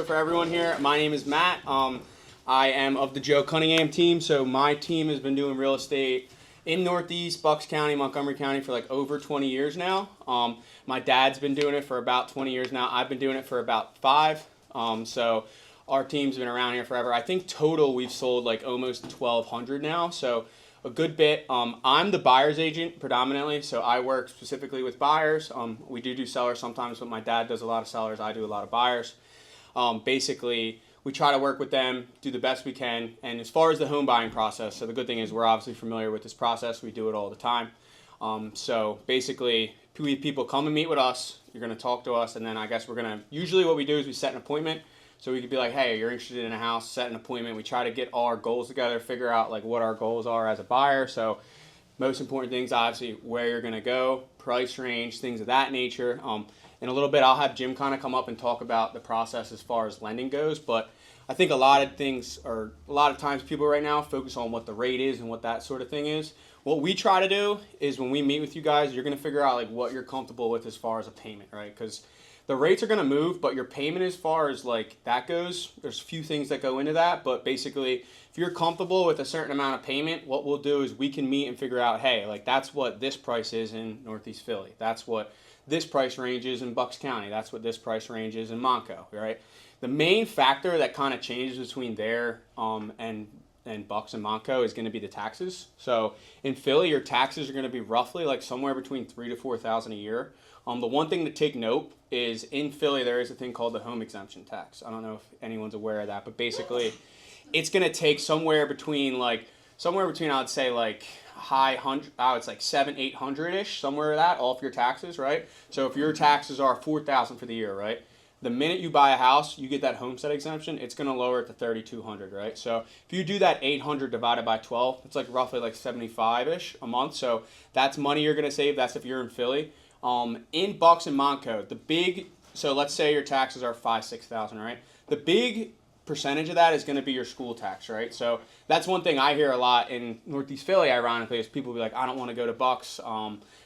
So for everyone here, my name is Matt. I am of the Joe Cunningham Team. So my team has been doing real estate in Northeast, Bucks County, Montgomery County for like over 20 years now. My dad's been doing it for about 20 years now. I've been doing it for about 5. So our team's been around here forever. I think total we've sold like almost 1,200 now. So a good bit. I'm the buyer's agent predominantly, so I work specifically with buyers. We do sellers sometimes, but my dad does a lot of sellers. I do a lot of buyers. Basically, we try to work with them, do the best we can. And as far as the home buying process, so the good thing is we're obviously familiar with this process. We do it all the time. So basically, people come and meet with us. You're going to talk to us, and then I guess usually what we do is we set an appointment. So we could be like, hey, you're interested in a house, set an appointment. We try to get all our goals together, figure out like what our goals are as a buyer. So most important things, obviously, where you're going to go, price range, things of that nature. In a little bit, I'll have Jim kind of come up and talk about the process as far as lending goes. But I think a lot of times people right now focus on what the rate is and what that sort of thing is. What we try to do is when we meet with you guys, you're going to figure out like what you're comfortable with as far as a payment, right? Because the rates are going to move, but your payment as far as like that goes, there's a few things that go into that. But basically, if you're comfortable with a certain amount of payment, what we'll do is we can meet and figure out, hey, like that's what this price is in Northeast Philly. That's what this price range is in Bucks County. That's what this price range is in Montco, right? The main factor that kind of changes between there and Bucks and Montco is going to be the taxes. So in Philly, your taxes are going to be roughly like somewhere between $3,000 to $4,000 a year. The one thing to take note is in Philly, there is a thing called the home exemption tax. I don't know if anyone's aware of that, but basically it's going to take somewhere between I'd say like high hundred, it's like 700-800-ish, somewhere that off your taxes, right? So if your taxes are $4,000 for the year, right? The minute you buy a house, you get that homestead exemption, it's going to lower it to $3,200, right? So if you do that 800 divided by 12, it's like roughly like 75-ish a month. So that's money you're going to save. That's if you're in Philly. In Bucks and Montco, so let's say your taxes are $5,000-6,000, right? The big percentage of that is going to be your school tax, right? So that's one thing I hear a lot in Northeast Philly, ironically, is people be like, I don't want to go to Bucks.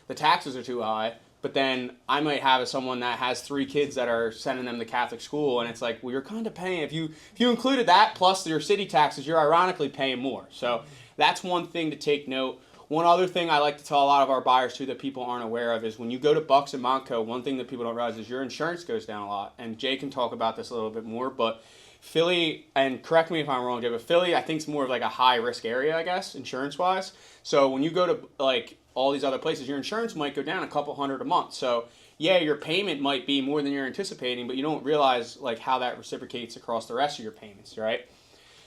The taxes are too high. But then I might have someone that has 3 kids that are sending them to Catholic school, and it's like, well, you're kind of paying. If you included that plus your city taxes, you're ironically paying more. So that's one thing to take note. One other thing I like to tell a lot of our buyers too that people aren't aware of is when you go to Bucks and Montco, one thing that people don't realize is your insurance goes down a lot. And Jay can talk about this a little bit more, but Philly, and correct me if I'm wrong, Jay, but Philly I think is more of like a high risk area, I guess, insurance wise. So when you go to like all these other places, your insurance might go down a couple hundred a month. So yeah, your payment might be more than you're anticipating, but you don't realize like how that reciprocates across the rest of your payments, right?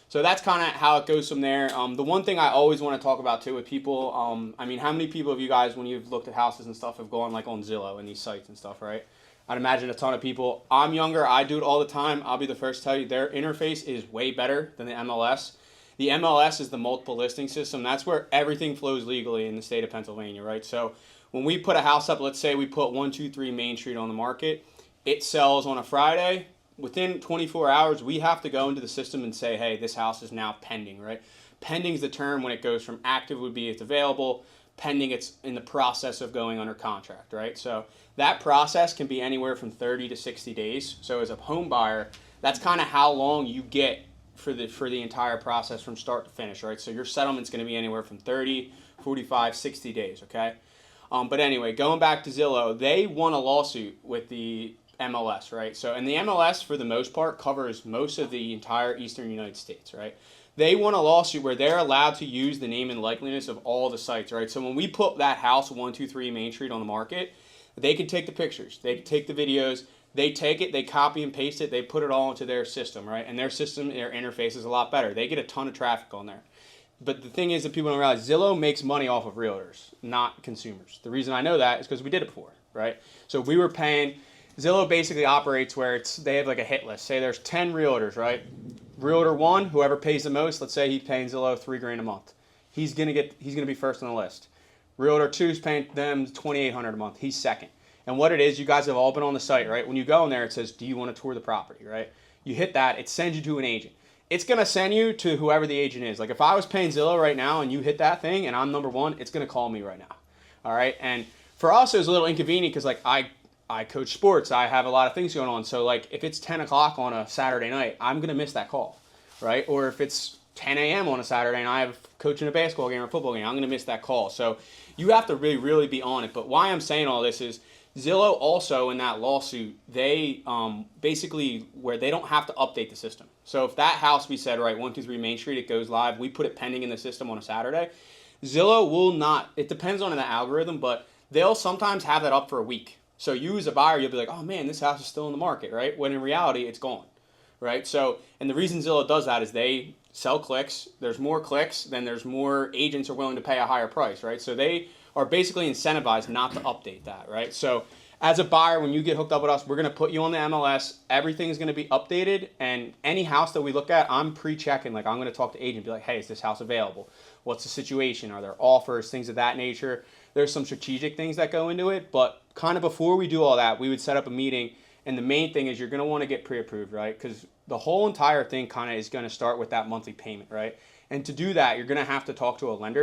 So that's kind of how it goes from there. The one thing I always want to talk about too with people, how many people of you guys, when you've looked at houses and stuff, have gone like on Zillow and these sites and stuff, right? I'd imagine a ton of people. I'm younger. I do it all the time. I'll be the first to tell you their interface is way better than the MLS. The MLS is the multiple listing system. That's where everything flows legally in the state of Pennsylvania, right? So when we put a house up, let's say we put 123 Main Street on the market, it sells on a Friday. Within 24 hours, we have to go into the system and say, hey, this house is now pending, right? Pending is the term when it goes from active would be it's available, pending it's in the process of going under contract, right? So that process can be anywhere from 30 to 60 days. So as a home buyer, that's kind of how long you get for the entire process from start to finish, right? So your settlement's going to be anywhere from 30, 45, 60 days, okay? But anyway, going back to Zillow, they won a lawsuit with the MLS, right? So, and the MLS, for the most part, covers most of the entire eastern United States, right? They won a lawsuit where they're allowed to use the name and likeliness of all the sites, right? So when we put that house, 123 Main Street, on the market, they can take the pictures, they can take the videos, they take it, they copy and paste it, they put it all into their system, right? And their system, their interface is a lot better. They get a ton of traffic on there. But the thing is that people don't realize Zillow makes money off of realtors, not consumers. The reason I know that is because we did it before, right? So we were paying. Zillow basically operates where they have like a hit list. Say there's 10 realtors, right? Realtor 1, whoever pays the most, let's say he's paying Zillow $3,000 a month. He's gonna be first on the list. Realtor 2 is paying them $2,800 a month. He's second. And what it is, you guys have all been on the site, right? When you go in there, it says, do you want to tour the property, right? You hit that, it sends you to an agent. It's gonna send you to whoever the agent is. Like if I was paying Zillow right now and you hit that thing and I'm number 1, it's gonna call me right now. All right. And for us, it was a little inconvenient because like I I coach sports. I have a lot of things going on. So like if it's 10 o'clock on a Saturday night, I'm going to miss that call, right? Or if it's 10 a.m. on a Saturday and I have coaching a basketball game or a football game, I'm going to miss that call. So you have to really, really be on it. But why I'm saying all this is Zillow also in that lawsuit, they basically where they don't have to update the system. So if that house we said, right, 123 Main Street, it goes live, we put it pending in the system on a Saturday, Zillow will not, it depends on the algorithm, but they'll sometimes have that up for a week. So you as a buyer, you'll be like, oh man, this house is still in the market, right? When in reality, it's gone, right? So, and the reason Zillow does that is they sell clicks. There's more clicks, then there's more agents are willing to pay a higher price, right? So they are basically incentivized not to update that, right? So as a buyer, when you get hooked up with us, we're going to put you on the MLS. Everything's going to be updated. And any house that we look at, I'm pre-checking. Like I'm going to talk to the agent, be like, hey, is this house available? What's the situation? Are there offers? Things of that nature. There's some strategic things that go into it. But kind of before we do all that, we would set up a meeting. And the main thing is you're going to want to get pre-approved, right? Because the whole entire thing kind of is going to start with that monthly payment, right? And to do that, you're going to have to talk to a lender.